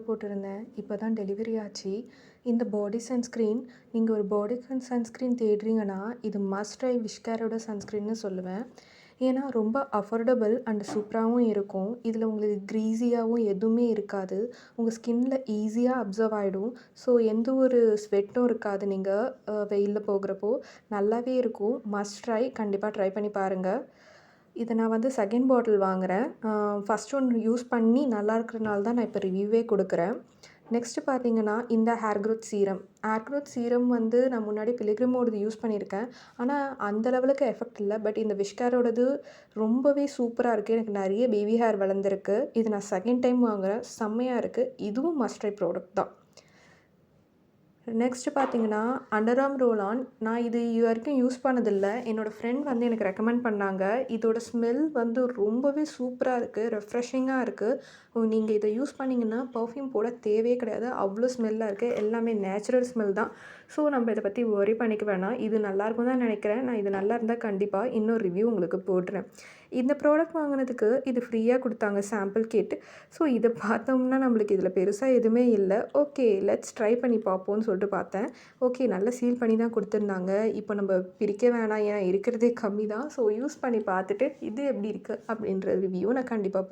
போட்டிருந்தேன். இப்போ தான் டெலிவரி ஆச்சு. இந்த பாடி சன்ஸ்க்ரீன் நீங்கள் ஒரு பாடி சன்ஸ்க்ரீன் தேடுறீங்கன்னா, இது மஸ்ட் ட்ரை விஷ்கேரோட சன்ஸ்க்ரீன்னு சொல்லுவேன். ஏன்னா ரொம்ப அஃபோர்டபுள் அண்ட் சூப்பராகவும் இருக்கும். இதில் உங்களுக்கு க்ரீஸியாகவும் எதுவுமே இருக்காது. உங்கள் ஸ்கின்ல ஈஸியாக அப்சர்வ் ஆகிடும். ஸோ எந்த ஒரு ஸ்வெட்டும் இருக்காது. நீங்கள் வெயிலில் போகிறப்போ நல்லாவே இருக்கும். மஸ்ட் ட்ரை, கண்டிப்பாக ட்ரை பண்ணி பாருங்கள். இதை நான் வந்து செகண்ட் பாட்டில் வாங்குகிறேன். ஃபஸ்ட் ஒன் யூஸ் பண்ணி நல்லா இருக்கிறனால தான் நான் இப்போ ரிவ்யூவே கொடுக்குறேன். நெக்ஸ்ட்டு பார்த்தீங்கன்னா, இந்த hair growth serum. Hair growth serum வந்து நான் முன்னாடி பிலிக்ரிமோடது யூஸ் பண்ணியிருக்கேன். ஆனால் அந்த லெவலுக்கு எஃபெக்ட் இல்லை. பட் இந்த விஷ்கேரோடது ரொம்பவே சூப்பராக இருக்குது. எனக்கு நிறைய பேபி ஹேர் வளர்ந்துருக்கு. இது நான் செகண்ட் டைம் வாங்குகிறேன். செம்மையாக இருக்குது. இதுவும் மஸ்ட் ட்ரை ப்ராடக்ட் தான். நெக்ஸ்ட்டு பார்த்தீங்கன்னா, அண்டர் ஆர்ம் ரோல் ஆன். நான் இது வரைக்கும் யூஸ் பண்ணதில்ல. என்னோடய ஃப்ரெண்ட் வந்து எனக்கு ரெக்கமெண்ட் பண்ணாங்க. இதோட ஸ்மெல் வந்து ரொம்பவே சூப்பராக இருக்குது. ரெஃப்ரெஷிங்காக இருக்குது. நீங்கள் இதை யூஸ் பண்ணிங்கன்னா பர்ஃப்யூம் போட தேவையே கிடையாது. அவ்வளோ ஸ்மெல்லாக இருக்குது. எல்லாமே நேச்சுரல் ஸ்மெல் தான். ஸோ நம்ம இதை பற்றி ஒரி பண்ணிக்க வேணாம். இது நல்லாயிருக்கும் தான் நினைக்கிறேன். நான் இது நல்லா இருந்தால் கண்டிப்பாக இன்னொரு ரிவ்யூ உங்களுக்கு போடுறேன். இந்த ப்ராடக்ட் வாங்கினதுக்கு இது ஃப்ரீயாக கொடுத்தாங்க, சாம்பிள் கிட். ஸோ இதை பார்த்தோம்னா நம்மளுக்கு இதில் பெருசாக எதுவுமே இல்லை. ஓகே, லெட்ஸ் ட்ரை பண்ணி பார்ப்போம்னு சொல்லிட்டு பார்த்தேன். ஓகே, நல்லா சீல் பண்ணி தான் கொடுத்துருந்தாங்க. இப்போ நம்ம பிரிக்க வேணாம், ஏன்னா இருக்கிறதே கம்மி தான். ஸோ யூஸ் பண்ணி பார்த்துட்டு இது எப்படி இருக்குது அப்படின்ற ரிவ்யூ நான் கண்டிப்பாக